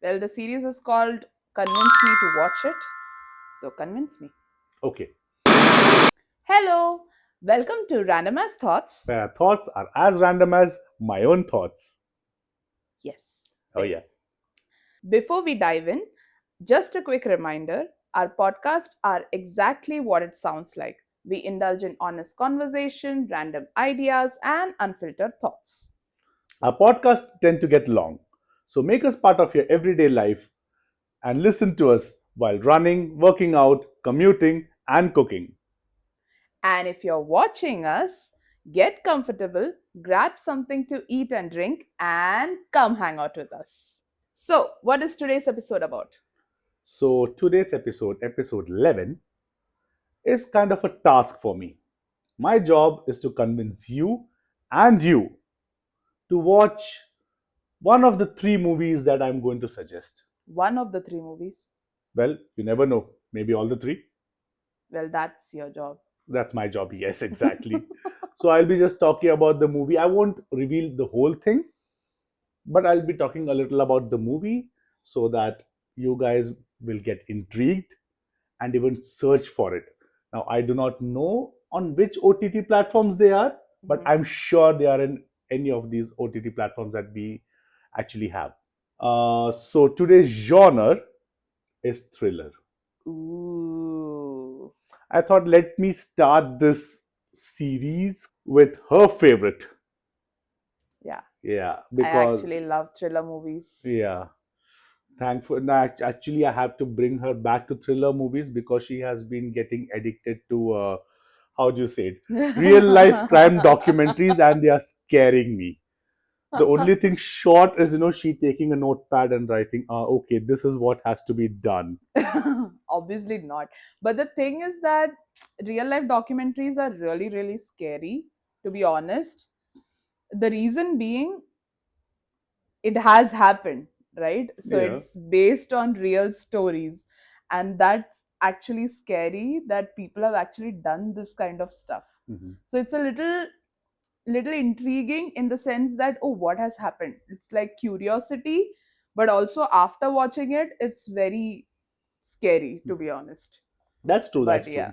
Well, the series is called Convince Me to Watch It. So convince me. Okay. Hello, welcome to Randomized Thoughts. Where thoughts are as random as my own thoughts. Yes. Oh, Right. yeah. Before we dive in, just a quick reminder our podcasts are exactly what it sounds like. We indulge in honest conversation, random ideas, and unfiltered thoughts. Our podcasts tend to get long. So make us part of your everyday life and listen to us while running, working out, commuting, and cooking. And if you're watching us, get comfortable, grab something to eat and drink, and come hang out with us. So, what is today's episode about? So today's episode, episode 11, is kind of a task for me. My job is to convince you and you to watch one of the three movies that I'm going to suggest. One of the three movies. Well, you never know. Maybe all the three. Well, that's your job. That's my job. Yes, exactly. So I'll be just talking about the movie. I won't reveal the whole thing, but I'll be talking a little about the movie so that you guys will get intrigued and even search for it. Now, I do not know on which OTT platforms they are, but Mhm. I'm sure they are in any of these OTT platforms that we actually have. So today's genre is thriller. Ooh. I thought let me start this series with her favorite. Yeah, Yeah, I because actually love thriller movies. yeah, thankful. No, actually, I have to bring her back to thriller movies because she has been getting addicted to how do you say it, real life crime documentaries, and they are scaring me. The only thing short is she taking a notepad and writing, okay, this is what has to be done. Obviously not. But the thing is that real life documentaries are really, really scary, to be honest. The reason being, it has happened, right? So Yeah. it's based on real stories. And that's actually scary that people have actually done this kind of stuff. Mhm. So it's a little intriguing in the sense that, oh, what has happened? It's like curiosity, but also after watching it, it's very scary, to be honest. That's true. But That's yeah.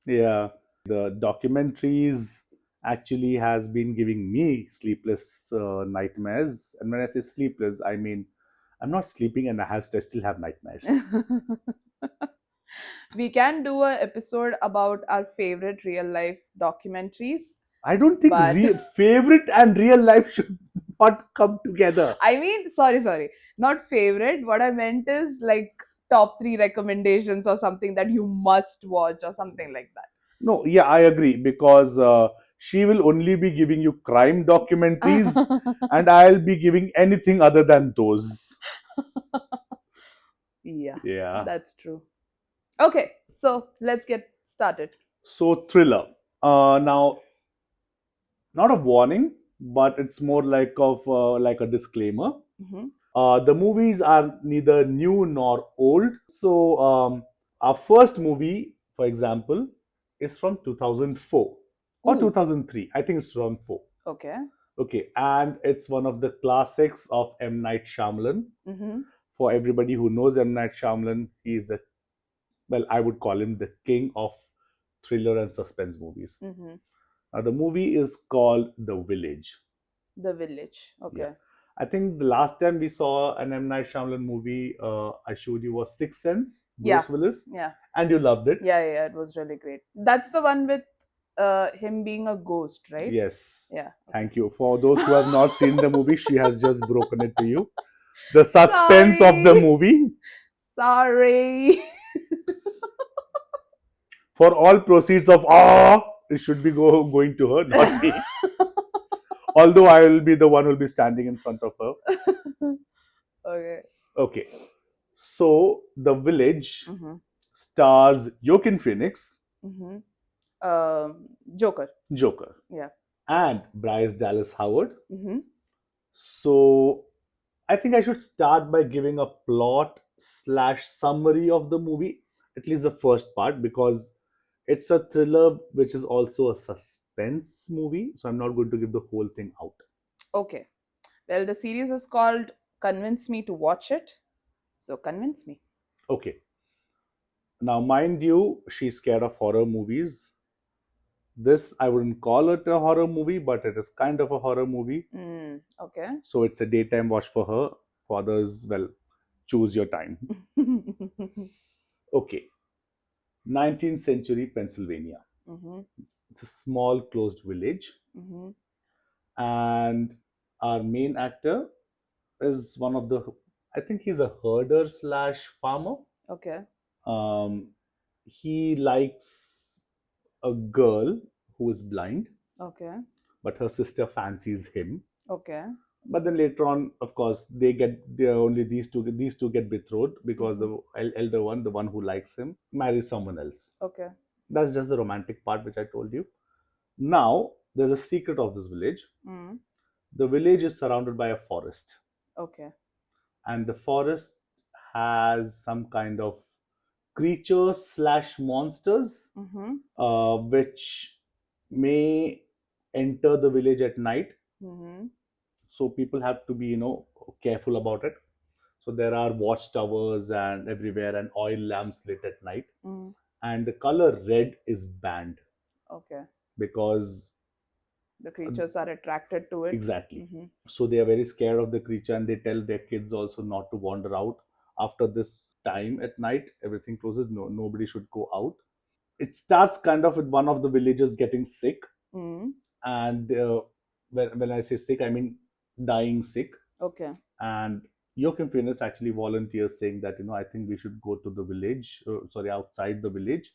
true. Yeah. The documentaries actually has been giving me sleepless nightmares. And when I say sleepless, I mean I'm not sleeping and still have nightmares. We can do a episode about our favorite real life documentaries, I don't think but favorite and real life should not come together. I mean, sorry, not favorite. What I meant is like top 3 recommendations or something that you must watch or something like No, yeah, I agree because she will only be giving you crime documentaries that. and I'll be giving anything other than those. Yeah, Yeah. that's true. Okay, so let's get started. So, thriller. Now, not a warning, but it's more like a disclaimer. Hmm. The movies are neither new nor old. So, our first movie, for example, is from 2004 or Ooh, 2003. I think it's 2004. okay. Okay, and it's one of the classics of M. Night Shyamalan. Mm-hmm. For everybody who knows M. Night Shyamalan, he is well, I would call him the king of thriller and suspense movies. Mm-hmm. Now, the movie is called The Village. The Village. Yeah. Okay. I think the last time we saw an M. Night Shyamalan movie, I showed you was Sixth Sense, Yeah. Bruce Willis, Yeah. and you loved it. Yeah. It was really great. That's the one with him being a ghost, right? Yes. Yeah. Okay. Thank you. For those who have not seen the movie, she has just broken it to you. The suspense of the Sorry. movie. Sorry. For all proceeds of it should be going to her, not me. Although I will be the one who will be standing in front of her. Okay. Okay. So The Village Mm-hmm. stars Joaquin Phoenix, Mm-hmm. Joker. Joker, Yeah. and Bryce Dallas Howard. Mm-hmm. So I think I should start by giving a plot slash summary of the movie, at least the first part, because it's a thriller which is also a suspense movie. So I'm not going to give the whole thing out. Okay. Well, the series is called Convince Me to Watch It. So convince me. Okay. Now, mind you, she's scared of horror movies. This, I wouldn't call it a horror movie, but it is kind of a horror movie. Okay. So it's a daytime watch for her. For others, well, choose your time. Okay. 19th century Pennsylvania. Mm-hmm. It's a small closed village. Mm-hmm. And our main actor is one of the, I think he's a herder slash farmer. Okay. Um, he likes a girl who is blind, Okay. but her sister fancies him. Okay. But then later on, of course, they are only these two get betrothed because Mm-hmm. the elder one, the one who likes him, marries someone else. Okay. That's just the romantic part which I told you. Now there's a secret of this village. Mm. The village is surrounded by a forest, Okay. and the forest has some kind of creatures slash monsters Mm-hmm. which may enter the village at night. Mm-hmm. So people have to be careful about it. So there are watchtowers and everywhere and oil lamps lit at night, Mm. and the color red is banned Okay. because The uh, creatures are attracted to it. exactly. Mm-hmm. So they are very scared of the creature, and they tell their kids also not to wander out after this time at night. Everything closes. No, nobody should go out. It starts kind of with one of the villagers getting sick, Mm. and when I say sick, I mean dying sick. Okay. And Joachim Phoenix actually volunteers, saying that I think we should go to the village, sorry, outside the village,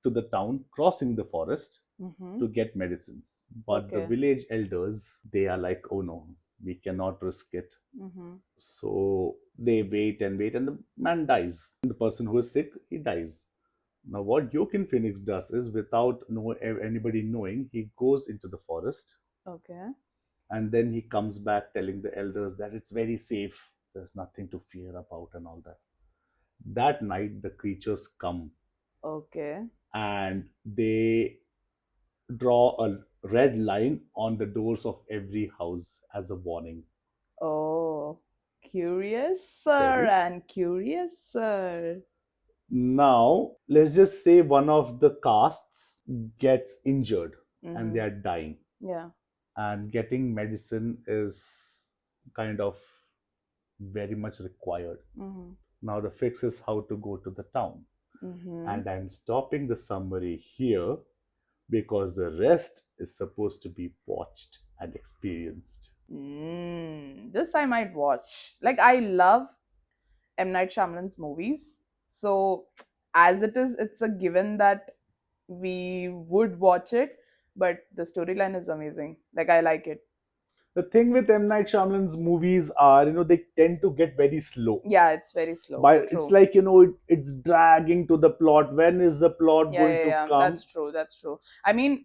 to the town, crossing the forest Mm-hmm. to get medicines. But the Okay. village elders, they are like, oh no, we cannot risk it. Mm-hmm. So they wait and wait, and the man dies. The person who is sick, he dies. Now, what Joaquin Phoenix does is, without anybody knowing, he goes into the forest, Okay. and then he comes back telling the elders that it's very safe. There's nothing to fear about, and all that. That night, the creatures come Okay. and they draw a red line on the doors of every house as a warning. Oh, curious, sir, Very. and curious, sir. Now, let's just say one of the casts gets injured and they Mm-hmm. are dying, Yeah. and getting medicine is kind of very much required. Mm-hmm. Now, the fix is how to go to the town. Mm-hmm. And I'm stopping the summary here because the rest is supposed to be watched and experienced. This I might watch. Like I love M. Night Shyamalan's movies. So as it is, it's a given that we would watch it. But the storyline is amazing. Like I like it. The thing with M. Night Shyamalan's movies are, they tend to get very slow. Yeah, it's very slow. By it's True. like it's dragging to the plot. When is the plot Yeah, going yeah, to yeah. come? That's true. That's true. I mean,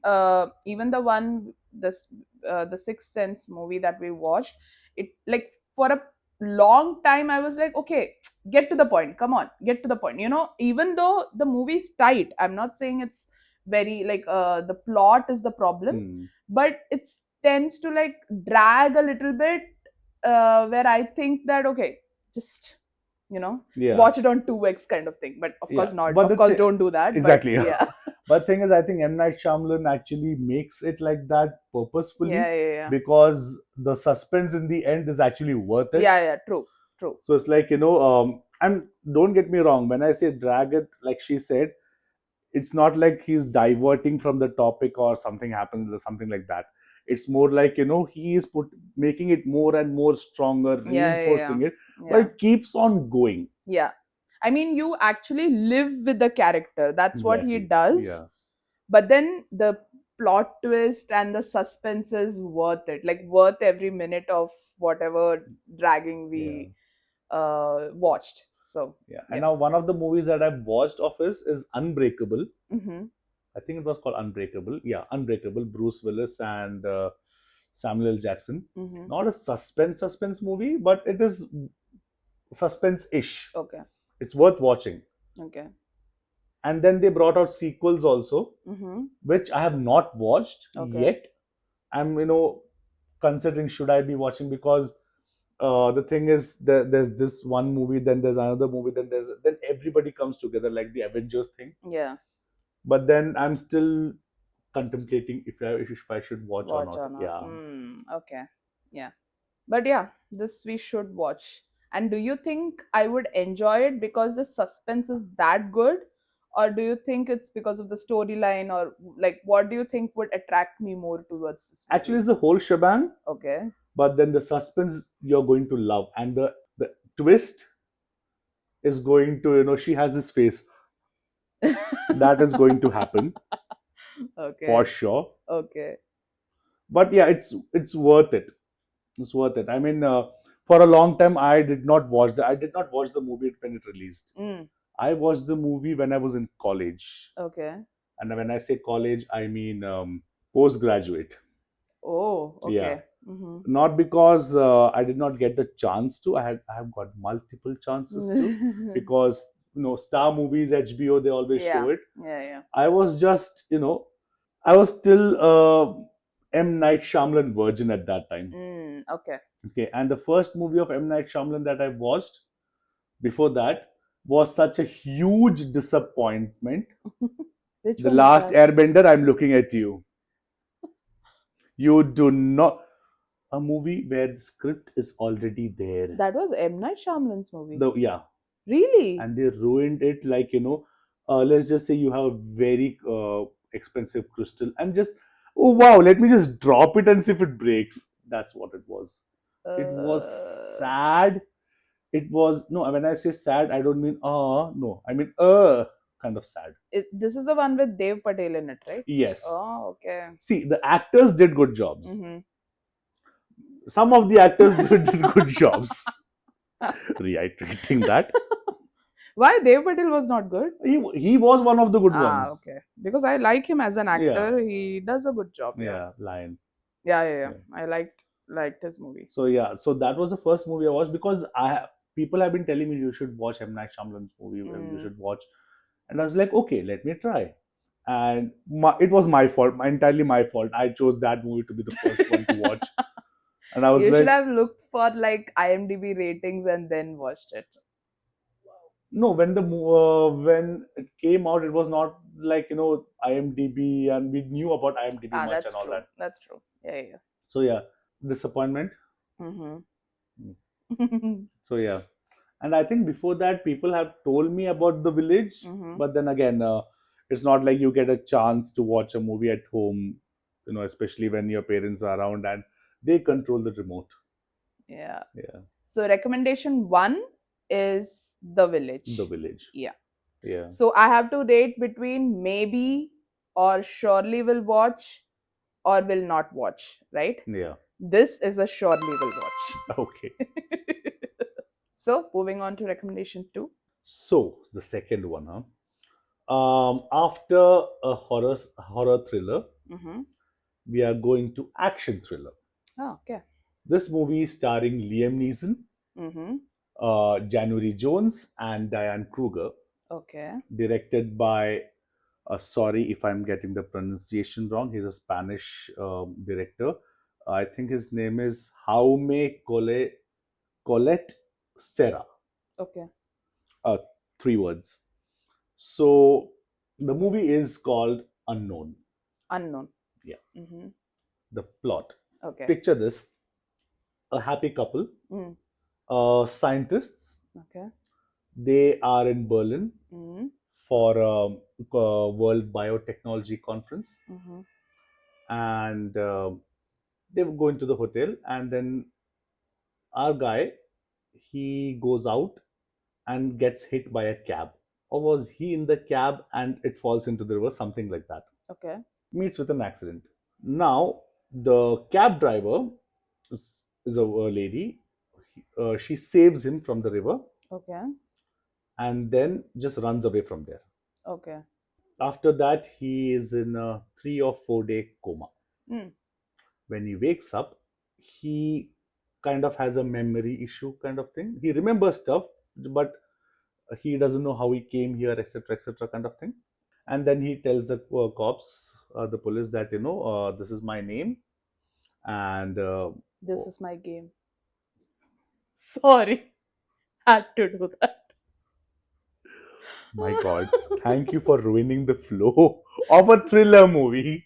even the one this the Sixth Sense movie that we watched, it like for a long time I was like, okay, get to the point. Come on, get to the point. Even though the movie's tight, I'm not saying it's very like the plot is the problem, Hmm. but it tends to like drag a little bit. Where I think that okay, just Yeah, watch it on 2x kind of thing, but of yeah. course not, But of course don't do that, but exactly. yeah. But thing is, I think M. Night Shyamalan actually makes it like that purposefully, Yeah, yeah, yeah, because the suspense in the end is actually worth it. yeah, yeah, true, true. So it's like, and don't get me wrong, when I say drag it, like she said, it's not like he's diverting from the topic or something happens or something like that. It's more like, he is making it more and more stronger, Yeah, yeah, reinforcing it, yeah, but yeah, it keeps on going. yeah. I mean, you actually live with the character, that's what he Exactly. does. Yeah. But then the plot twist and the suspense is worth it, like worth every minute of whatever dragging Yeah. we watched. So Yeah. And yeah. now one of the movies that I've watched of his is Unbreakable. Mm-hmm. I think it was called Unbreakable. Yeah, Unbreakable. Bruce Willis and Samuel L. Jackson. Mm-hmm. Not a suspense movie, but it is suspense-ish. Okay. It's worth watching. Okay. And then they brought out sequels also, Mm-hmm. which I have not watched Okay. yet. I'm considering should I be watching, because The thing is, there's this one movie, then there's another movie, then everybody comes together like the Avengers thing. Yeah. But then I'm still contemplating if I should watch or Watch not. or not. Yeah. Hmm. Okay. Yeah. But yeah, this we should watch. And do you think I would enjoy it because the suspense is that good? Or do you think it's because of the storyline? Or like, what do you think would attract me more towards this Actually, movie? it's the whole shebang, Okay. but then the suspense you're going to love, and the twist is going to, she has this face that is going to happen for Okay. sure. Okay. But yeah, it's worth it. It's worth it. I mean, for a long time, I did not watch the movie when it released. Mm. I watched the movie when I was in college, Okay. and when I say college, I mean postgraduate. Oh, Yeah, okay. Mm-hmm. not because I did not get the chance to. I have got multiple chances to, because star movies, HBO, they always show Yeah. it. Yeah, yeah. I was just, I was still M Night Shyamalan virgin at that time. Okay. Okay, and the first movie of M Night Shyamalan that I watched before that was such a huge disappointment. Which The one is Last that? Airbender. I'm looking at you. You do not. A movie where the script is already there. That was M. Night Shyamalan's movie. Yeah, Really? and they ruined it. Like, let's just say you have a very expensive crystal, and just, oh wow, let me just drop it and see if it breaks. That's what it was. It was Uh, sad. It was, no, when I say sad, I don't mean no, I mean kind of sad. this is the one with Dev Patel in it, right? Yes. Oh, okay. See, the actors did good jobs. Mm-hmm. Some of the actors did good jobs. Reiterating that. Why Dev Patel was not good? He was one of the good Ah, ones. okay. Because I like him as an Yeah. actor. He does a good job. Yeah. Yeah, Lion. Yeah, yeah, yeah. Yeah. I liked his movies. So yeah, so that was the first movie I watched, because people have been telling me you should watch M Night Shyamalan's movie. You Mm. should watch, and I was like, okay, let me try. And it was my fault, entirely my fault. I chose that movie to be the first one to watch, and I was You should like, have looked for like IMDb ratings and then watched it. no, when it came out, it was not like, IMDb, and we knew about IMDb Ah, much that's and all true. that. That's true. Yeah, yeah. So yeah, disappointment. Mm-hmm. So yeah, and I think before that, people have told me about The Village, Mm-hmm. but then again, it's not like you get a chance to watch a movie at home, especially when your parents are around and they control the remote. Yeah. Yeah, So recommendation one is The The Village. Village. Yeah. Yeah, So I have to rate between maybe or surely will watch or will not watch, right? yeah. This is a surely will Okay. watch. So moving on to recommendation two. So the second one, huh? After a horror thriller, Mm-hmm. we are going to action thriller. Oh, okay. This movie starring Liam Neeson, Mm-hmm. January Jones, and Diane Kruger, Okay. directed by, sorry if I'm getting the pronunciation wrong. He's a Spanish director. I think his name is Colette Serra. Okay. Uh, 3 words. So the movie is called Unknown. Unknown. Yeah. Mm-hmm. The plot. Okay. Picture this: a happy couple, Mm. scientists. Okay. They are in Berlin Mm-hmm. for a World Biotechnology Conference, Mm-hmm. and they go into the hotel, and then our guy, he goes out and gets hit by a cab, or was he in the cab and it falls into the river, something like that. Okay. Meets with an accident. Now the cab driver is a lady. She saves him from the river Okay. and then just runs away from there. Okay. After that, he is in a 3 or 4 day coma. Mm. When he wakes up, he kind of has a memory issue, kind of thing. He remembers stuff, but he doesn't know how he came here, etc., kind of thing. And then he tells the cops, the police, that, this is my name, and This is my game. Sorry, had to do that. My God, thank you for ruining the flow of a thriller movie.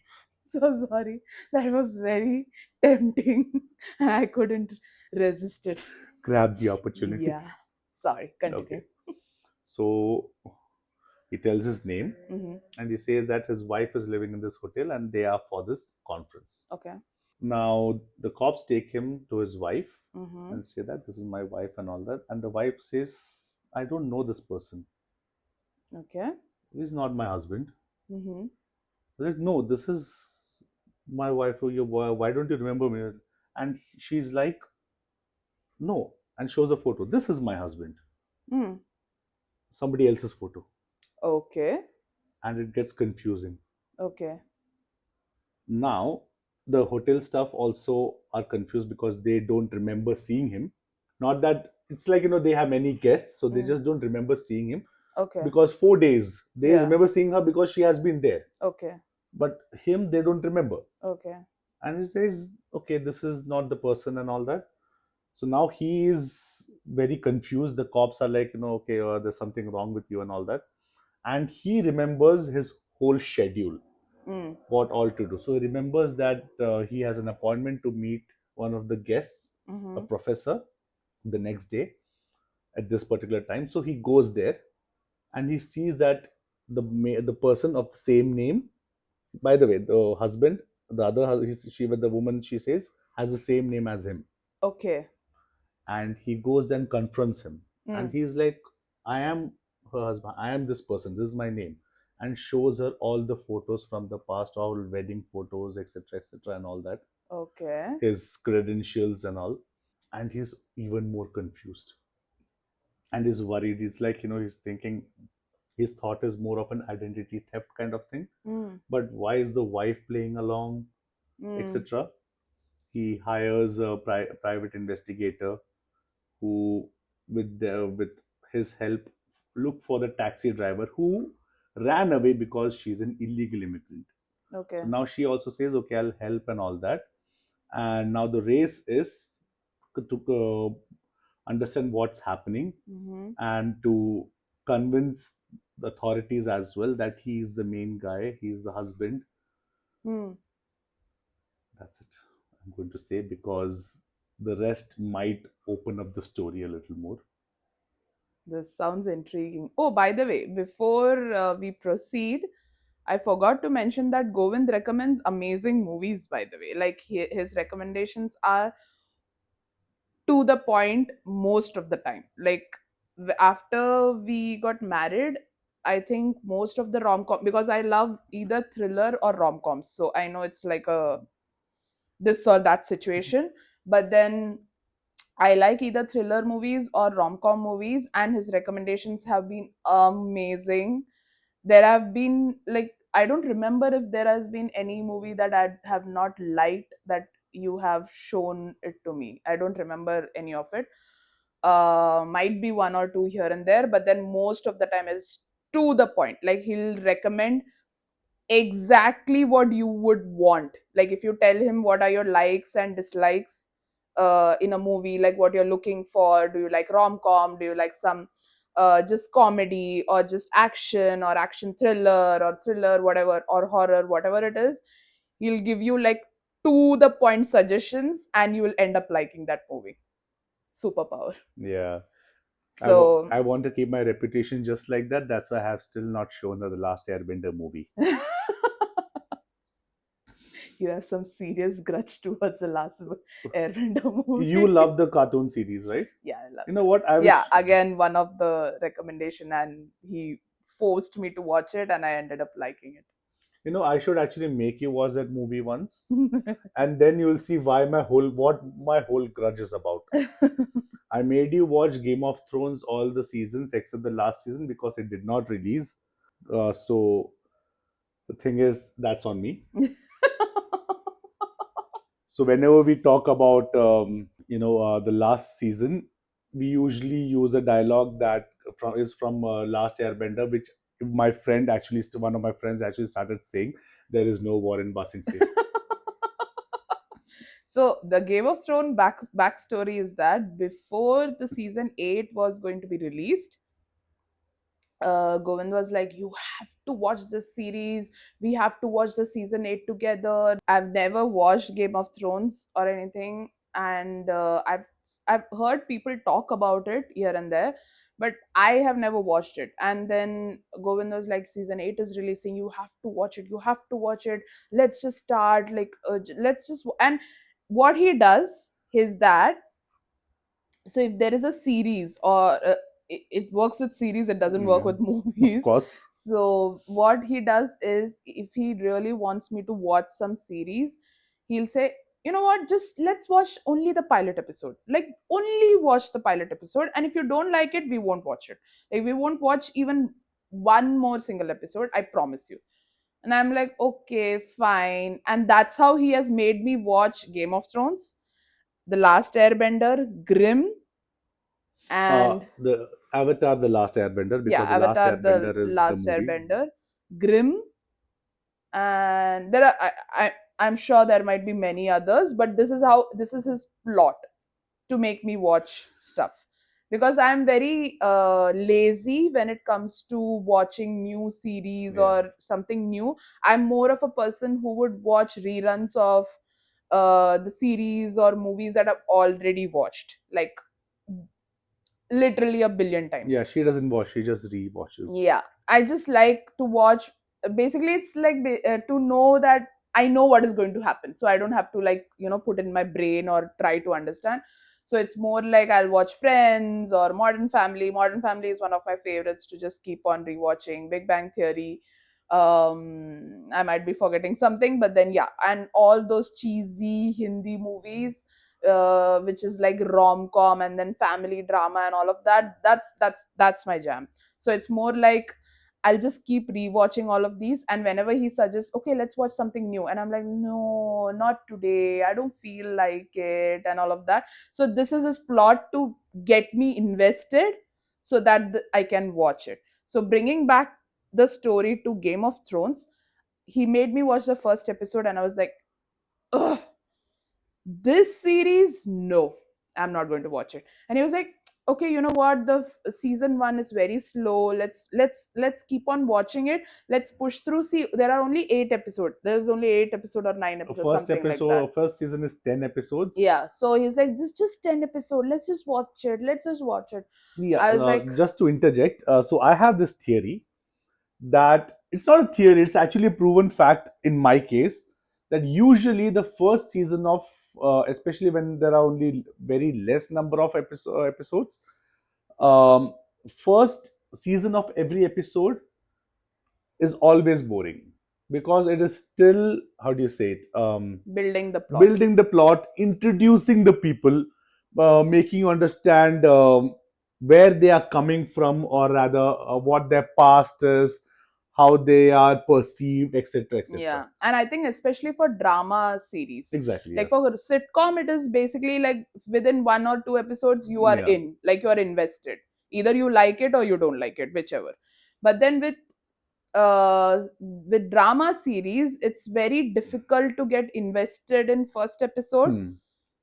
So sorry. That was very tempting and I couldn't resist it. Grab the opportunity. Yeah. Sorry, continue. Okay. So he tells his name Mm-hmm. and he says that his wife is living in this hotel and they are for this conference. Okay. Now the cops take him to his wife Mm-hmm. and say that this is my wife and all that. And the wife says, I don't know this person. Okay. He's not my husband. Mm-hmm. Like, no, this is my wife or your boy. Why don't you remember me? And she's like, no, and shows a photo. This is my husband. Mm. Somebody else's photo. Okay. And it gets confusing. Okay. Now, the hotel staff also are confused because they don't remember seeing him. Not that it's like, they have many guests, so they Mm. just don't remember seeing him Okay. because 4 days they Yeah. remember seeing her because she has been there. Okay. But him, they don't remember. Okay. And he says, okay, this is not the person and all that. So now he is very confused. The cops are like, okay, there's something wrong with you and all that. And he remembers his whole schedule, Mm. what all to do. So he remembers that he has an appointment to meet one of the guests, a Mm-hmm. professor, the next day at this particular time. So he goes there and he sees that the person of the same name, by the way, the husband, the other she with the woman, she says, has the same name as him. Okay. And he goes and confronts him and Mm. he's like, I am her husband, I am this person, this is my name, and shows her all the photos from the past, all wedding photos, etc., etc., and all that, Okay. his credentials and all. And he's even more confused and he's worried. He's like, he's thinking, his thought is more of an identity theft kind of thing. Mm. But why is the wife playing along, Mm. etc.? He hires a private investigator who, with his help, look for the taxi driver who ran away because she's an illegal immigrant. So Okay. now she also says, okay, I'll help and all that. And now the race is to understand what's happening Mm-hmm. and to convince the authorities as well that he is the main guy, he's the husband. Hmm. That's it, I'm going to say, because the rest might open up the story a little more. This sounds intriguing. Oh, by the way, before we proceed, I forgot to mention that Govind recommends amazing movies, by the way. Like his recommendations are to the point most of the time. Like after we got married, I think most of the rom com, because I love either thriller or rom coms. So I know it's like a this or that situation. But then I like either thriller movies or rom com movies, and his recommendations have been amazing. There have been, like, I don't remember if there has been any movie that I have not liked that you have shown it to me. I don't remember any of it. Might be one or two here and there, but then most of the time is to the point. Like he'll recommend exactly what you would want. Like if you tell him what are your likes and dislikes in a movie, like what you're looking for, do you like rom-com, do you like some just comedy or just action or action thriller or thriller whatever or horror, whatever it is, he'll give you like to the point suggestions and you will end up liking that movie. Superpower. Yeah. So I want to keep my reputation just like that. That's why I have still not shown her the last Airbender movie. you have some serious grudge towards the last Airbender You movie. love the cartoon series, right? Yeah, I love You know it. what? I Yeah, was, again, one of the recommendation, and he forced me to watch it, and I ended up liking I should actually make you watch that movie once, it. and then you will see what my whole grudge is about. I made you watch Game of Thrones all the seasons except the last season because it did not release. So the thing is, that's on me. So whenever we talk about the last season, we usually use a dialogue that is from Last Airbender, which one of my friends actually started saying, "There is no war in Basing Se." So the Game of Thrones backstory is that before the season 8 was going to be released, Govind was like, "You have to watch this series. We have to watch the season 8 together." I've never watched Game of Thrones or anything, and I've heard people talk about it here and there, but I have never watched it. And then Govind was like, "Season 8 is releasing. You have to watch it. You have to watch it. Let's just start. Like, let's just." And what he does is that, so if there is a series, or it works with series, it doesn't work Yeah, with of movies. course. So what he does is, if he really wants me to watch some series, he'll say, "You know what, just let's watch only the pilot episode, like only watch the pilot episode, and if you don't like it, we won't watch it. Like, we won't watch even one more single episode, I promise you." And I'm like, "Okay, fine." And that's how he has made me watch Game of Thrones, The Last Airbender, Grimm, and The Avatar, The Last Airbender, yeah, because The Last Avatar, The Airbender is the Last movie. Airbender, Grimm, and there are, I'm sure there might be many others, but this is his plot to make me watch stuff, because I'm very lazy when it comes to watching new series Yeah. or something new. I'm more of a person who would watch reruns of the series or movies that I've already watched, like literally a billion times. Yeah, she doesn't watch, she just re-watches. Yeah, I just like to watch. Basically, it's like to know that I know what is going to happen, so I don't have to, like, put in my brain or try to understand. So it's more like I'll watch Friends or Modern Family. Modern Family is one of my favorites to just keep on rewatching. Big Bang Theory. I might be forgetting something, but then yeah, and all those cheesy Hindi movies, which is like rom-com and then family drama and all of that, that's my jam. So it's more like I'll just keep rewatching all of these, and whenever he suggests, "Okay, let's watch something new," and I'm like, "No, not today. I don't feel like it," and all of that. So this is his plot to get me invested, so that I can watch it. So bringing back the story to Game of Thrones, he made me watch the first episode, and I was like, "Ugh, this series, no, I'm not going to watch it." And he was like, "Okay, you know what, the season 1 is very slow. Let's keep on watching it. Let's push through. See, there are only 8 episodes. There's only 8 episode or 9 episodes, First something like that." episode, first season is 10 episodes. Yeah, so he's like, "This just 10 episode. Let's just watch it. Let's just watch it." Yeah, I was like, just to interject, so I have this theory that it's not a theory, it's actually a proven fact in my case, that usually the first season of, especially when there are only very less number of episodes, um, first season of every episode is always boring, because it is still, how do you say it, building the plot. building the plot, introducing the people, making you understand where they are coming from, or rather what their past is, how they are perceived, etc., etc. Yeah, and I think especially for drama series, Exactly. like Yeah. for sitcom, it is basically like within 1 or 2 episodes, you are Yeah. in, like you are invested. Either you like it or you don't like it, whichever. But then with drama series, it's very difficult to get invested in first episode, Hmm.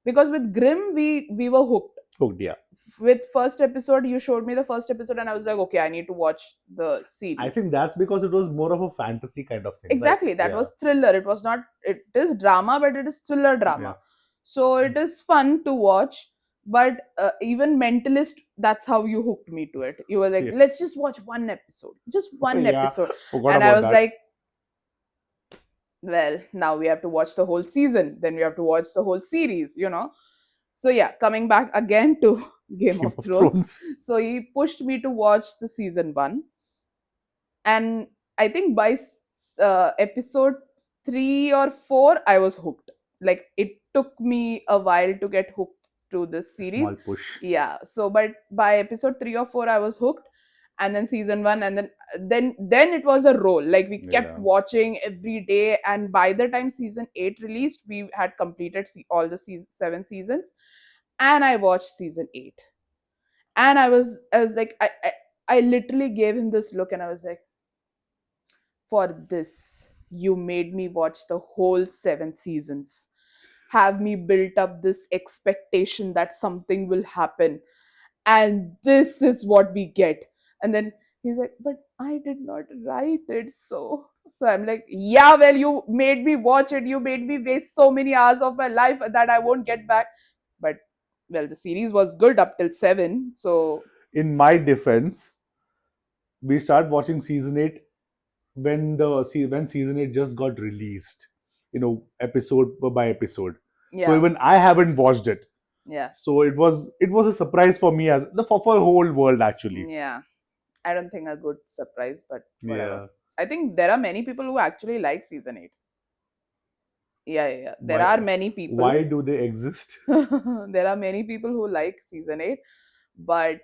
because with Grimm, we were hooked. Hooked. Yeah. With first episode, you showed me the first episode, and I was like, "Okay, I need to watch the I think series." that's because it was more of a fantasy kind of thing, right? Exactly, that Yeah. was thriller. It was not, it is drama, but it is thriller Yeah. drama. So it is fun to watch. But even Mentalist, that's how you hooked me to it. You were like, Yeah. "Let's just watch one episode, just one Yeah. episode." Forgot And I about was that. like, "Well, now we have to watch the whole season, then we have to watch the whole series." So yeah, coming back again to Game Game of of Thrones. Thrones. So he pushed me to watch the season 1, and I think by episode 3 or 4, I was hooked. Like, it took me a while to get hooked to this series. Small push. Yeah, so but by episode 3 or 4, I was hooked. And then season 1, and then it was a roll. Like, we kept Yeah. watching every day, and by the time season 8 released, we had completed all the 7 seasons. And I watched season 8, and I was like, I literally gave him this look, and I was like, "For this, you made me watch the whole 7 seasons." have me built up this expectation that something will happen, and this is what we get. And then he's like, but I did not write it. So I'm like, yeah, well, you made me watch it, you made me waste so many hours of my life that I won't get back. But well, the series was good up till 7, so In my defense, we start watching season 8 when season 8 just got released, episode by episode. So yeah, even I haven't watched it. yeah, So it was a surprise for me, as for the whole world actually. yeah. I don't think a good surprise, but whatever. Yeah. I think there are many people who actually like season 8. Yeah, yeah, yeah. There Why are many people. why do they exist? There are many people who like season 8, but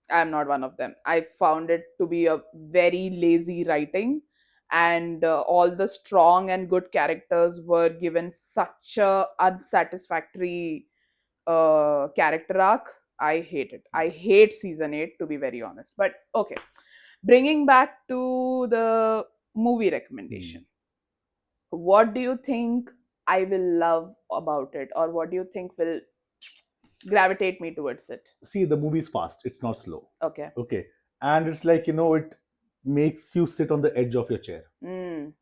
I'm not one of them. I found it to be a very lazy writing, and all the strong and good characters were given such a unsatisfactory character arc. I hate it. I hate season 8, to be very honest. But okay, bringing back to the movie Hmm. recommendation, what do you think I will love about it, or what do you think will gravitate me towards it? See, the movie's fast, it's not slow. Okay. Okay. And it's like, it makes you sit on the edge of your chair. Mm,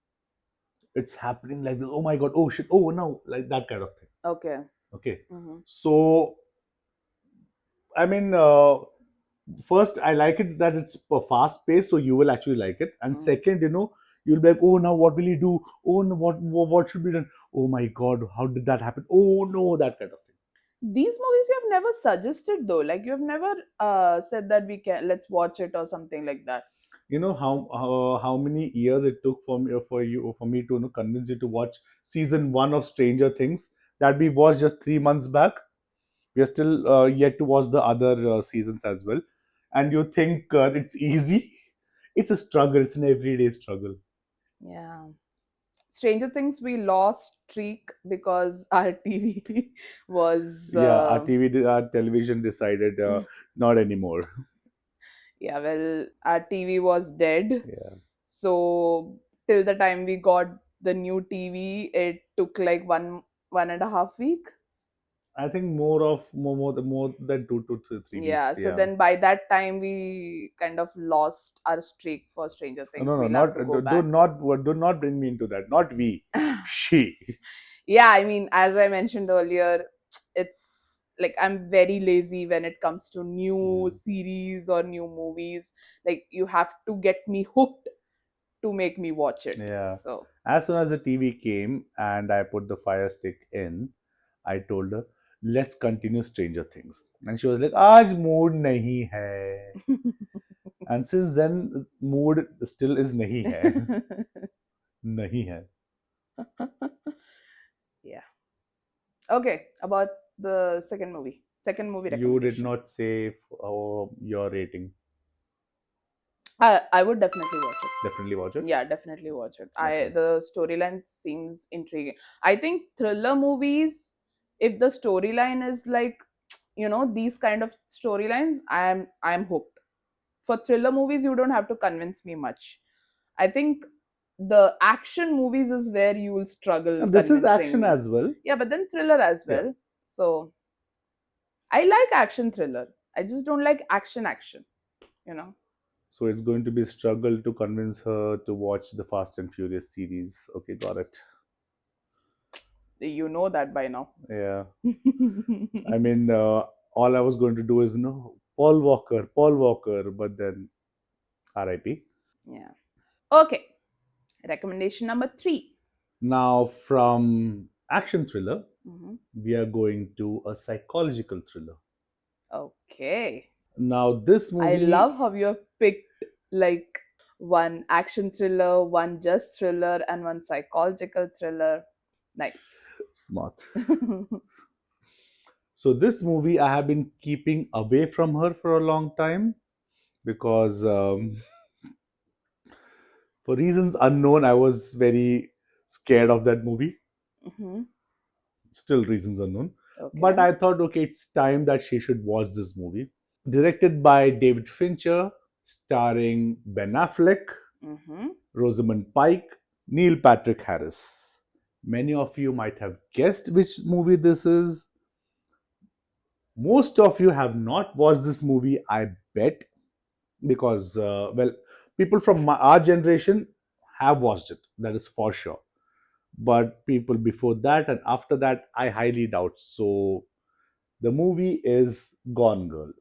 It's happening like this. Oh my god, oh shit, oh no, like that kind of thing. okay. Okay. Mm-hmm. So I mean, first I like it that it's fast paced, so you will actually like it. And Mm. second, you'll be like, oh, now what will he do? Oh no, what should be done? Oh my god, how did that happen? Oh no, that kind of thing. These movies you have never suggested though. Like you have never said that we can let's watch it or something like that. You know how many years it took for me to, convince you to watch season 1 of Stranger Things that we watched just 3 months back. We are still yet to watch the other seasons as well. And you think it's easy? It's a struggle. It's an everyday struggle. Yeah. Stranger Things, we lost streak because our TV was Yeah, our television decided not anymore. yeah, well, our TV was dead. Yeah, So till the time we got the new TV, it took like one and a half week. I think more than 2 to 3 weeks. Yeah, so Yeah. then by that time we kind of lost our streak for Stranger No, Things. no, We'll have not to go do back. not do not bring me into that. Not we, she. Yeah, I mean, as I mentioned earlier, it's like I'm very lazy when it comes to new Yeah. series or new movies. Like you have to get me hooked to make me watch it. Yeah. So As soon as the TV came and I put the Fire Stick in, I told her, "Let's continue Stranger Things," and she was like, "Aaj mood nahi hai." And since then, mood still is nahi hai, nahi hai. yeah. Okay, about the second movie You did recommendation. not say your rating. I would definitely watch it. Definitely watch it. Yeah, definitely watch it. I Okay. The storyline seems intriguing. I think thriller movies, if the storyline is like, these kind of storylines, I'm hooked. For thriller movies, you don't have to convince me much. I think the action movies is where you will struggle And this is convincing action me. as well. Yeah, but then thriller as Yeah. well. So I like action thriller. I just don't like action, you know. So it's going to be a struggle to convince her to watch the Fast and Furious series. Okay, got it. You know that by now. Yeah. I mean, all I was going to do is, Paul Walker, but then RIP. Yeah. Okay. Recommendation number 3. Now, from action thriller, Mhm. we are going to a psychological thriller. Okay. Now, this I movie, love how you have picked like one action thriller, one just thriller, and one psychological thriller. Nice. smart. So, this movie I have been keeping away from her for a long time because, for reasons unknown, I was very scared of that movie. Hmm. Still, reasons unknown. But Okay. I thought, okay, it's time that she should watch this movie. Directed by David Fincher, starring Ben Affleck, Hmm. Rosamund Pike, Neil Patrick Harris. Many of you might have guessed which movie this is. Most of you have not watched this movie, I bet, because, well, people from our generation have watched it, that is for sure. But people before that and after that, I highly doubt. So, the movie is Gone Girl.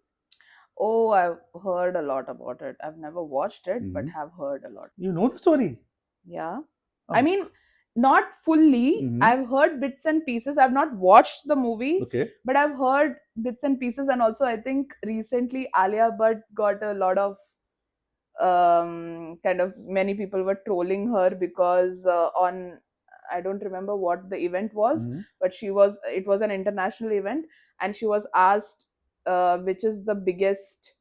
Oh, I've heard a lot about it. I've never watched it, but Mhm. have heard a lot. You know the story? Yeah. I Oh. mean, not fully. Hmm. I've heard bits and pieces. I've not watched the movie, Okay. but I've heard bits and pieces. And also, I think recently Alia Bhatt got a lot of kind of, many people were trolling her because on, I don't remember what the event was, Hmm. but it was an international event, and she was asked which is the biggest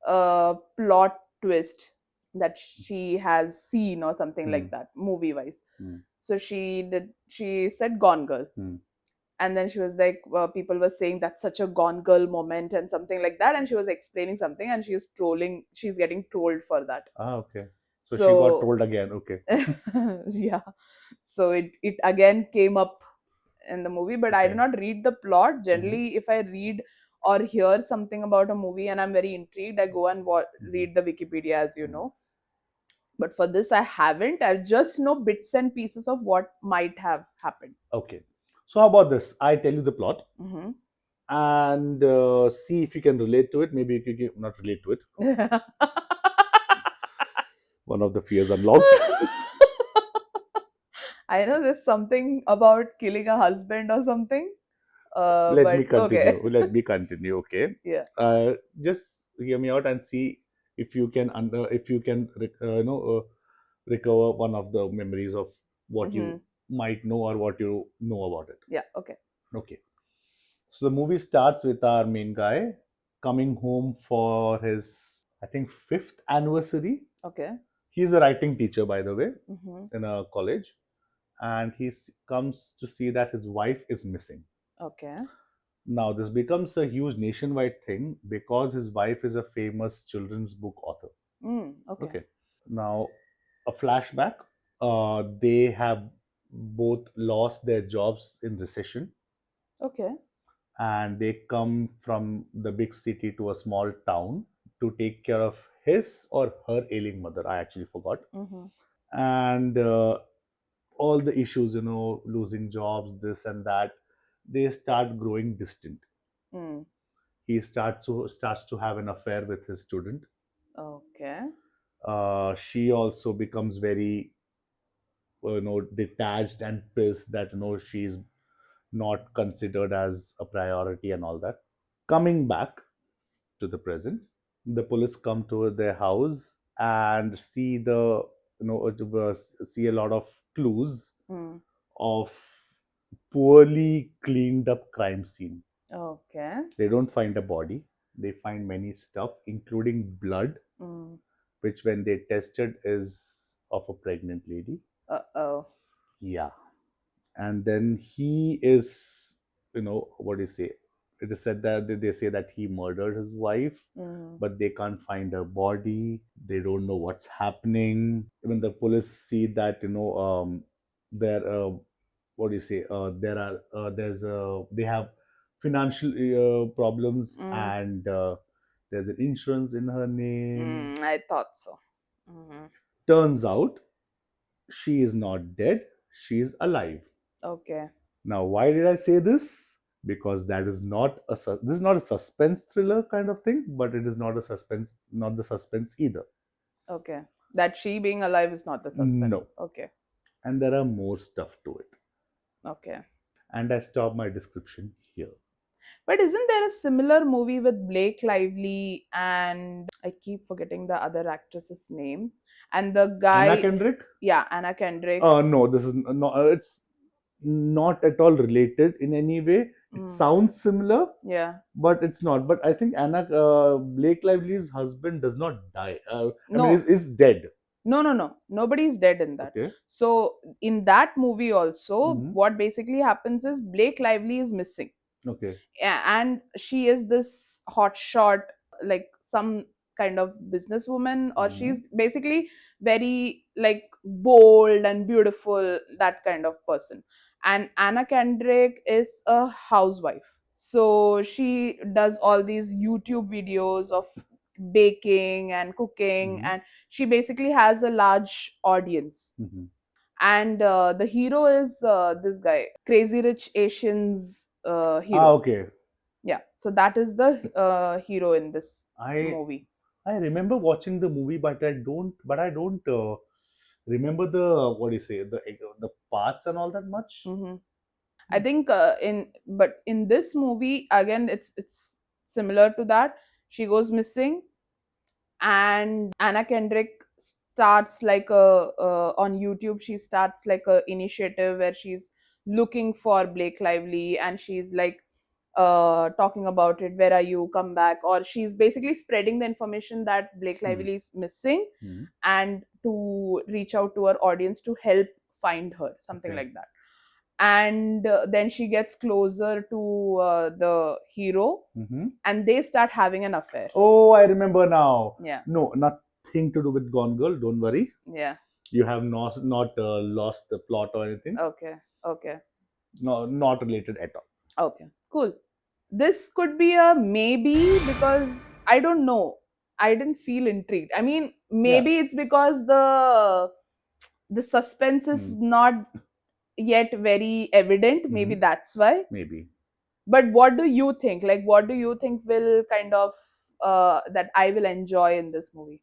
plot twist that she has seen or something Hmm. like that, movie wise. Hmm. So she said Gone Girl, Hmm. and then she was like, people were saying that's such a Gone Girl moment and something like that, and she was explaining something, and she's getting trolled for that. Ah, okay. So she got So told again. Okay. yeah, so it again came up in the movie, but I do Okay. not read the plot. Hmm. Generally, if I read or hear something about a movie and I'm very intrigued, I go and Hmm. read the Wikipedia, as you Hmm. know. But for this, I haven't. I just know bits and pieces of what might have happened. Okay. So how about this? I tell you the plot Hmm. and see if you can relate to it. Maybe you can not relate to it. One of the fears unlocked. I know there's something about killing a husband or something. Let me But okay. continue. Let me continue. Okay. Yeah. Just hear me out and see if you can recover one of the memories of what you Hmm. might know or what you know about it. Yeah. Okay. Okay. So the movie starts with our main guy coming home for his, I think, fifth anniversary. Okay. He's a writing teacher, by the way, Hmm. in a college, and comes to see that his wife is missing. Okay. Now, this becomes a huge nationwide thing because his wife is a famous children's book author. Okay. Okay. Now, a flashback. They have both lost their jobs in recession, Okay. and they come from the big city to a small town to take care of his or her ailing mother. I actually forgot. Hmm. And all the issues, losing jobs, this and that, they start growing distant. Mm. He starts to have an affair with his student. Okay. She also becomes very, detached and pissed that she's not considered as a priority and all that. Coming back to the present, the police come to their house and see see a lot of clues Mm. of poorly cleaned up crime scene. Okay. They don't find a body. They find many stuff, including blood, Mm. which when they tested is of a pregnant lady. Uh-oh. Yeah. And then he is, what do you say? It is said that they say that he murdered his wife, Mm. but they can't find her body. They don't know what's happening. Even the police see that, there, what do you say? They have financial problems, Mm. and there's an insurance in her name. I thought so. Hmm. Turns out she is not dead, she is alive. Okay. Now, why did I say this? Because this is not a suspense thriller kind of thing, but it is not the suspense either. Okay. That she being alive is not the No, suspense. Okay. and there are more stuff to it. Okay. And I stop my description here. But isn't there a similar movie with Blake Lively and I keep forgetting the other actress's name, and the Anna guy, Kendrick? yeah, Anna Kendrick. No, this is not. It's not at all related in any way. It Mm. sounds similar, Yeah. but it's not. But I think Blake Lively's husband does not die. I mean, No, is dead. no. Nobody's dead in that. Okay. So in that movie also, Hmm. what basically happens is Blake Lively is missing. Okay. And she is this hot shot, like some kind of businesswoman, or Hmm. she's basically very like bold and beautiful, that kind of person. and Anna Kendrick is a housewife. So she does all these YouTube videos of baking and cooking, Hmm. and she basically has a large audience. Hmm. And the hero is this guy, Crazy Rich Asians Ah, hero. okay. Yeah, so that is the hero in this I movie. I remember watching the movie, but I don't remember the what do you say the parts and all that much. Hmm. I think in this movie again, it's similar to that. She goes missing, and Anna Kendrick starts like a on YouTube. She starts like a initiative where she's looking for Blake Lively, and she's like talking about it. Where are you? Come back! Or she's basically spreading the information that Blake Hmm. Lively is missing, Hmm. and to reach out to her audience to help find her, something Okay. like that. And then she gets closer to the hero, Hmm. and they start having an affair. Oh, I remember now. Yeah, No, nothing to do with Gone Girl. Don't worry. yeah. You have not lost the plot or anything. Okay, okay, No, not related at all. okay. Cool. This could be a maybe because I don't know. I didn't feel intrigued. I mean, Yeah. maybe it's because the suspense is Hmm. not yet very evident. Maybe Hmm. that's why. Maybe. But what do you think? Like, what do you think will kind of that I will enjoy in this movie?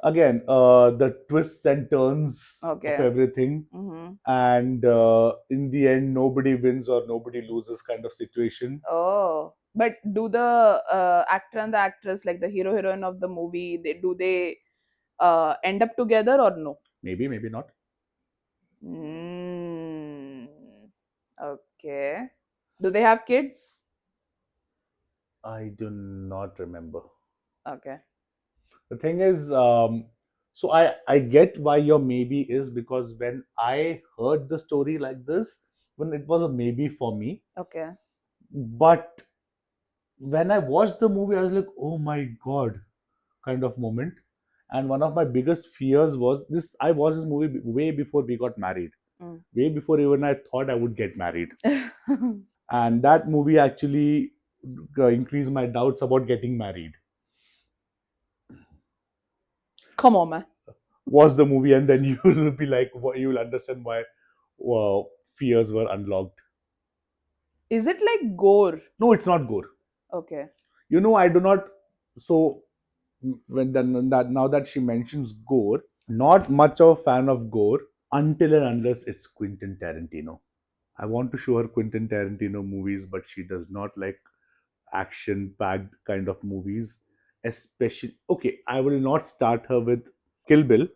Again, the twists and turns of Okay. everything, Mm-hmm. and in the end, nobody wins or nobody loses kind of situation. Oh, but do the actor and the actress, like the hero heroine of the movie, they end up together or no? Maybe, maybe not. Mm, okay. Do they have kids? I do not remember. Okay. The thing is, so I get why your maybe is because when I heard the story like this, when it was a maybe for me, Okay. but when I watched the movie, I was like, oh my god, kind of moment. And one of my biggest fears was this: I watched this movie way before we got married, Mm. way before even I thought I would get married. And that movie actually increased my doubts about getting married. Come on, man. Watch the movie, and then you will be like, you'll understand why fears were unlocked. Is it like gore? No, it's not gore. Okay. I do not. So when then that now that she mentions gore, not much of a fan of gore until and unless it's Quentin Tarantino. I want to show her Quentin Tarantino movies, but she does not like action packed kind of movies. Especially, okay, I will not start her with Kill Bill,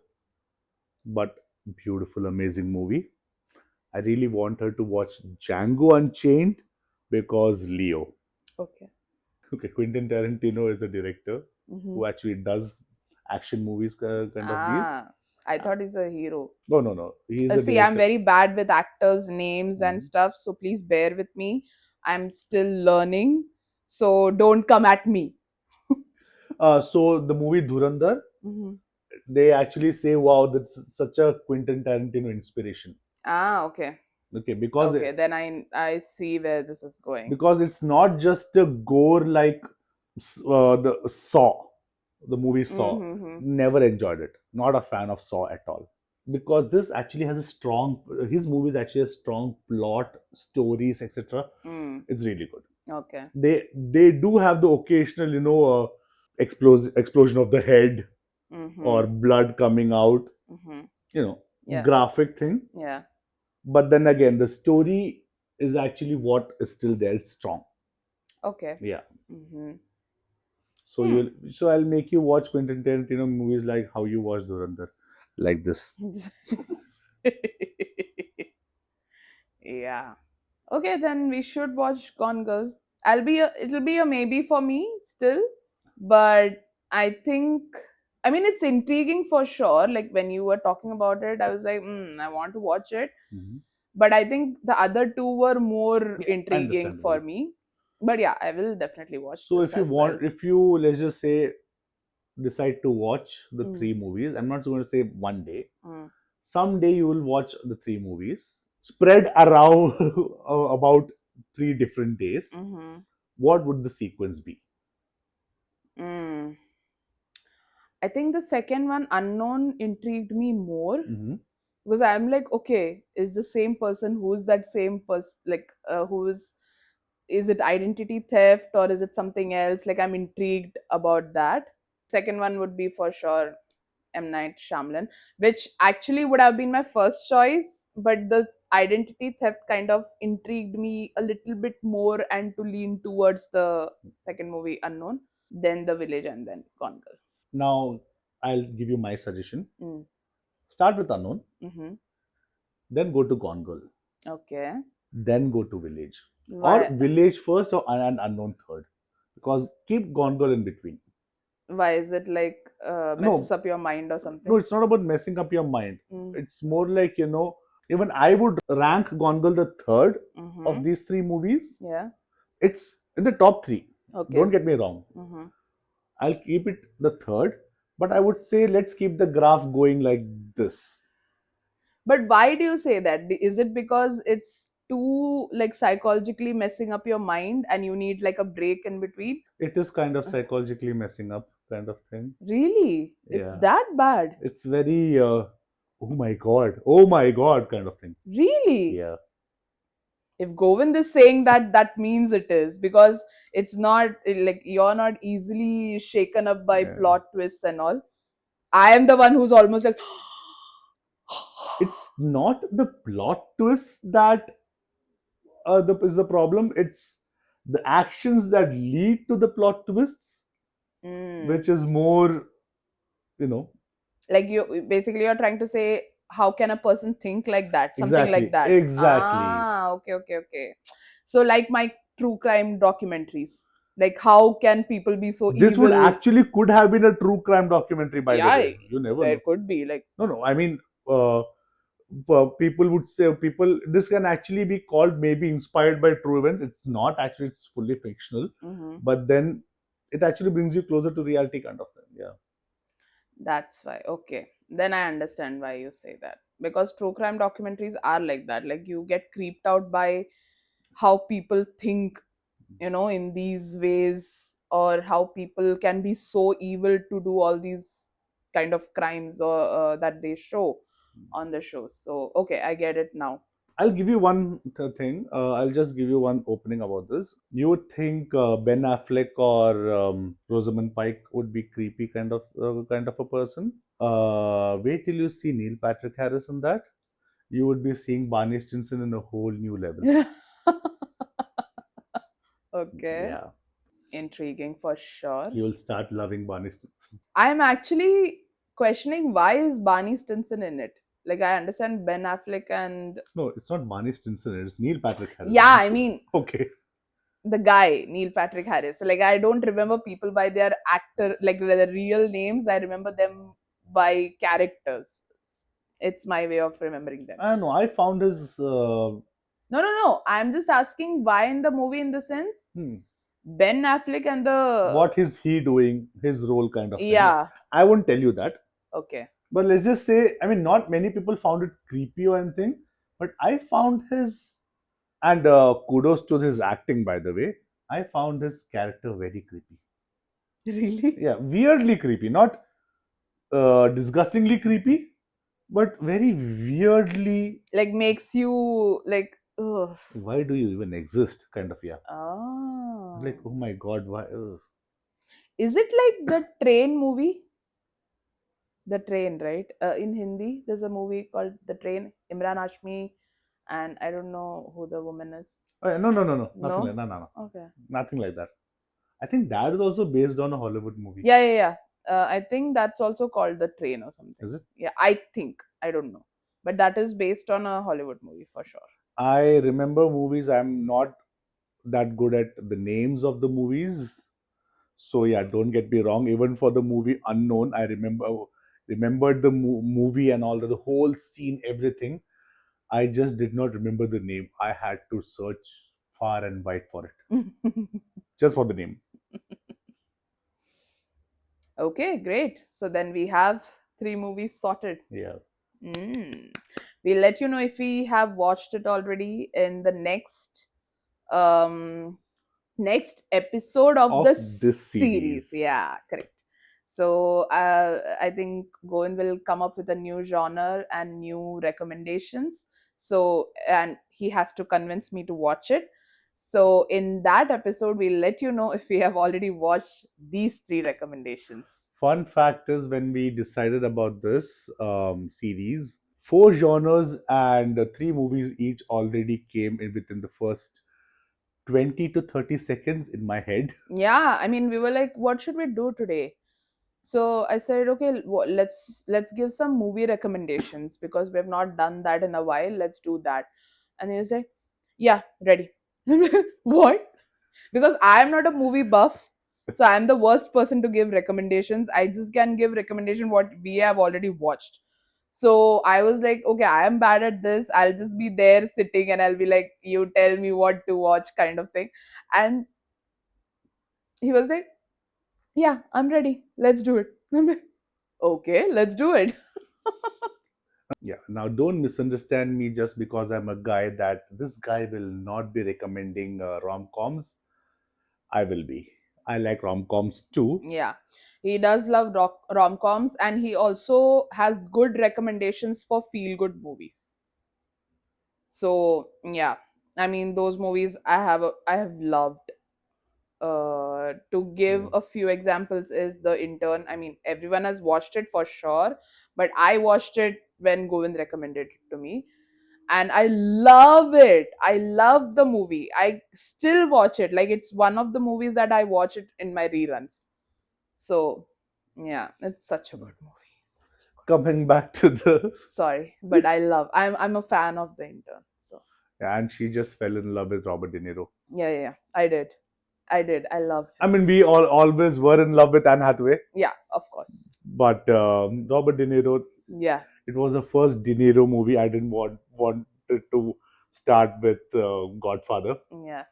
but beautiful, amazing movie. I really want her to watch Django Unchained because Leo. Okay. Okay, Quentin Tarantino is a director Mm-hmm. who actually does action movies, kind of these. Ah, I Uh, thought he's a hero. No, no, no. He is a See, I'm director. very bad with actors' names and Mhm. stuff, so please bear with me. I'm still learning, so don't come at me. So the movie Dhurandhar, Hmm. they actually say, "Wow, that's such a Quentin Tarantino inspiration." Ah, okay. Okay, Okay, then I see where this is going. because it's not just a gore like the Saw, the movie Saw. Mm-hmm. Never enjoyed it. Not a fan of Saw at all. Because this actually has a strong, his movies actually has strong plot, stories, etc. Mm, It's really good. okay. They do have the occasional, explosion of the head Mm-hmm. or blood coming out, Mm-hmm. you know, Yeah. graphic thing. Yeah. But then again, the story is actually what is still there. It's strong. Okay. Yeah. Mm-hmm. So Hmm. I'll make you watch Quentin Tarantino movies like how you watch Durandar, like this. Yeah. Okay, then we should watch Gone Girl. It'll be a maybe for me still, but I think I mean it's intriguing for sure. Like when you were talking about it, I was like, I want to watch it. Mhm. But I think the other two were more Yeah, intriguing for understandable. me. But yeah, I will definitely watch So this as well. if you let's just say decide to watch the Mm, three movies, I'm not going to say one day. mm, Someday you will watch the three movies. spread around about 3 different days, Mm-hmm. what would the sequence be? Mm. I think the second one, unknown, intrigued me more Hmm. because I'm like, okay, is the same person, who is that same person, like who is it identity theft or is it something else? Like I'm intrigued about that. Second one would be for sure M. Night Shyamalan, which actually would have been my first choice, but the identity theft kind of intrigued me a little bit more and to lean towards the second movie, Unknown, then The Village, and then Gone Girl. Now, I'll give you my suggestion. Mm. Start with Unknown, Mm-hmm. then go to Gone Girl, Okay. then go to Village. Or Why? Village first or and Unknown third. Because keep Gone Girl in between. Why is it like messes No, up your mind or no, something? it's not about messing up your mind. Mm. It's more like, even I would rank Gone Girl the third Mm-hmm. of these three movies. Yeah. It's in the top three. Okay. Don't get me wrong. Mm-hmm. I'll keep it the third, but I would say let's keep the graph going like this. But why do you say that? Is it because it's too like psychologically messing up your mind and you need like a break in between? It is kind of psychologically messing up kind of thing. Really? It's Yeah. that bad? It's very, oh my god kind of thing. Really? Yeah. If Govind is saying that, that means it is because it's not like you're not easily shaken up by Yeah. plot twists and all. I am the one who's almost like, It's not the plot twist that is the problem. It's the actions that lead to the plot twists, mm. which is more, you know, Like you basically you're trying to say, how can a person think like that? Something like exactly, that. exactly. Ah, okay, okay, okay. So like my true crime documentaries. Like how can people be so This would evil? actually could have been a true crime documentary, by the Yeah, way. You never there know. could be like. No, no. I mean, people would say people. This can actually be called maybe inspired by true events. It's not actually. It's fully fictional, Mhm. but then it actually brings you closer to reality, kind of thing. Yeah. That's why. Okay. Then I understand why you say that. Because true crime documentaries are like that. Like you get creeped out by how people think, in these ways, or how people can be so evil to do all these kind of crimes or that they show on the shows. So, okay, I get it now. I'll give you one thing. I'll just give you one opening about this. You would think Ben Affleck or Rosamund Pike would be creepy kind of a person. Wait till you see Neil Patrick Harris in that. You would be seeing Barney Stinson in a whole new level. Okay. Yeah, Intriguing for sure. you will start loving Barney Stinson. I'm actually questioning why is Barney Stinson in it? Like I understand Ben Affleck and No, it's not Barney Stinson. It's Neil Patrick Harris. yeah, I mean Okay. the guy Neil Patrick Harris. So, like I don't remember people by their actor like their real names. I remember them by characters. It's my way of remembering them. I don't know. I found his. No, no, no. I'm just asking why in the movie in the sense Hmm, Ben Affleck and the what is he doing? His role, kind of thing. yeah. I won't tell you that. Okay. But let's just say, I mean, not many people found it creepy or anything, but I found his, and kudos to his acting, by the way. I found his character very creepy. Really? Yeah, weirdly creepy, not disgustingly creepy, but very weirdly. Like makes you like ugh. Why do you even exist? Kind of, yeah. Like, Oh. oh my god, why? Ugh. Is it like the train movie? The Train, right? In Hindi, there's a movie called The Train. Imran Hashmi, and I don't know who the woman is. No, no, no, no, nothing like No? no, no, no, Okay. nothing like that. I think that is also based on a Hollywood movie. Yeah, yeah, yeah. I think that's also called The Train or something. Is it? Yeah, I think. I don't know. But that is based on a Hollywood movie for sure. I remember movies. I'm not that good at the names of the movies. So yeah, don't get me wrong. Even for the movie Unknown, I remembered the movie and all the whole scene, everything. I just did not remember the name. I had to search far and wide for it, just for the name. Okay, great. So then we have three movies sorted. Yeah. Mm. We'll let you know if we have watched it already in the um next episode of Of the this series. series. Yeah, correct. So I think Govind will come up with a new genre and new recommendations. So, and he has to convince me to watch it. So in that episode, we'll let you know if we have already watched these three recommendations. Fun fact is, when we decided about this series, four genres and three movies each already came in within the first 20 to 30 seconds in my head. Yeah, I mean, we were like, what should we do today? So I said, okay, let's give some movie recommendations because we have not done that in a while. Let's do that. And he was like, yeah, ready. I'm like, what? Because I am not a movie buff, so I'm the worst person to give recommendations. I just can give recommendation what we have already watched. So I was like, okay, I am bad at this. I'll just be there sitting and I'll be like, you tell me what to watch, kind of thing. And he was like, yeah, I'm ready. Let's do it. I'm like, okay, let's do it. Yeah, now don't misunderstand me just because I'm a guy that this guy will not be recommending rom coms. I will be. I like rom coms too. Yeah, he does love rom-coms, and he also has good recommendations for feel-good movies. So yeah, I mean those movies I have loved. To give Mm. a few examples is The Intern. I mean everyone has watched it for sure, but I watched it when Govind recommended it to me, and I love it. I love the movie. I still watch it. Like it's one of the movies that I watch it in my reruns. So yeah, it's such a good movie. Such a good Coming back to the. Sorry, but I'm a fan of The Intern. So And she just fell in love with Robert De Niro. yeah, yeah, yeah. I did. I love I him. mean, we all always were in love with Anne Hathaway, Yeah, of course. but Robert De Niro. Yeah, It was the first De Niro movie I didn't want it to start with Godfather. yeah.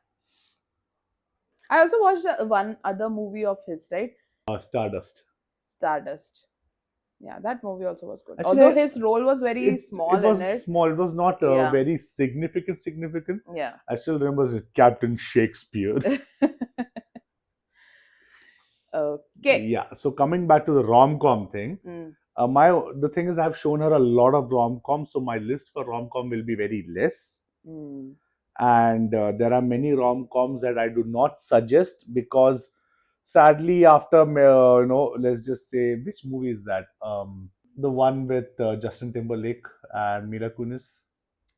I also watched one other movie of his, right? Stardust. Stardust. Yeah, that movie also was good. Actually, Although his role was very it small in was it. small. It was not Yeah, very significant. yeah. I still remember Captain Shakespeare. Okay. Yeah. So coming back to the rom com thing, Mm, my the thing is I've shown her a lot of rom coms, so my list for rom com will be very less. mm. And there are many rom coms that I do not suggest because sadly, after let's just say, which movie is that? The one with Justin Timberlake and Mila Kunis.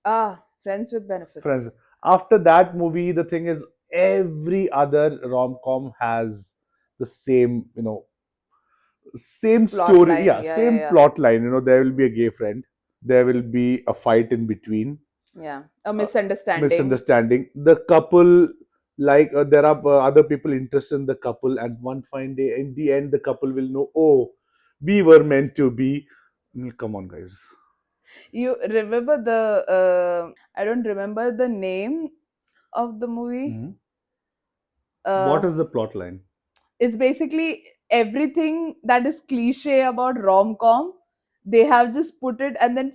Ah, Friends with Friends. Benefits. After that movie, the thing is, every other rom com has the same, same Plot story. line. Yeah, Yeah, yeah, same yeah. plot line. There will be a gay friend. There will be a fight in between, Yeah. A uh, misunderstanding. misunderstanding. The couple, like there are other people interested in the couple, and one fine day, in the end, the couple will know. Oh, we were meant to be. Come on, guys. You remember the I don't remember the name of the movie. Mhm. What Uh is the plot line? it's basically everything that is cliche about rom-com. They have just put it, and then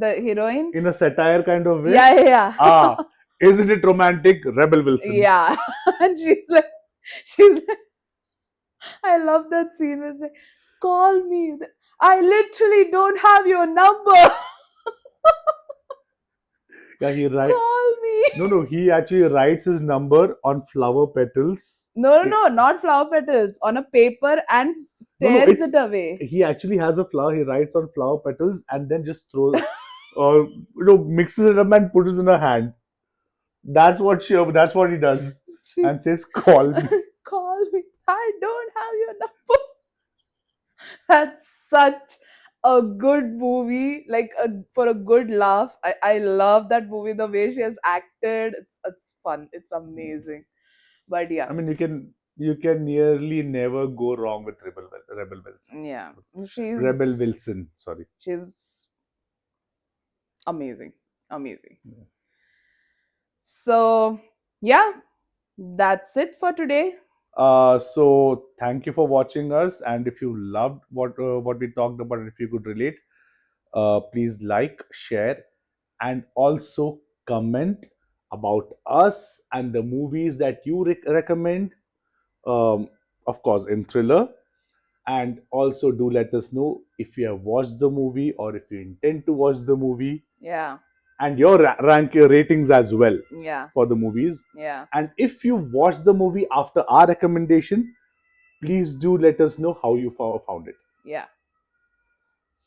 the heroine. In a satire kind of way. Yeah, yeah, yeah. Ah, isn't it romantic? Rebel Wilson. Yeah. And she's like, I love that scene where she's like, call me. I literally don't have your number. Yeah, he write. Call me. No, no, he actually writes his number on flower petals. No, no, It, no, not flower petals. On a paper and no, no, tears it's it away. he actually has a flower. He writes on flower petals and then just throws, mixes it up and puts it in her hand. That's what he does, She and says, "Call me." call me. I don't have your number. That's such a good movie. Like for a good laugh. I love that movie. The way she has acted. It's fun. It's amazing. But yeah. I mean, you can nearly never go wrong with Rebel Wilson. Yeah. Rebel She's Wilson, sorry. she's amazing. Amazing. So yeah, that's it for today. So thank you for watching us, and if you loved what we talked about, and if you could relate, please like, share, and also comment about us and the movies that you recommend, um, of course, in thriller. And also, do let us know if you have watched the movie or if you intend to watch the movie, Yeah. and your rank your ratings as well Yeah. for the movies. Yeah. And if you watched the movie after our recommendation, please do let us know how you found it. Yeah.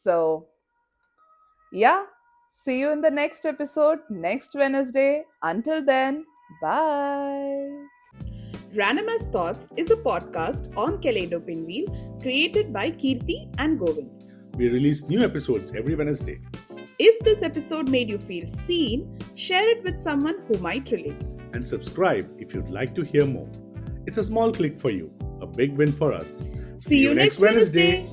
So, yeah. See you in the next episode next Wednesday. Until then, bye. Random as Thoughts is a podcast on Kaleidopinwheel created by Keerthy and Govind. We release new episodes every Wednesday. If this episode made you feel seen, share it with someone who might relate. And subscribe if you'd like to hear more. It's a small click for you, a big win for us. See you next Wednesday.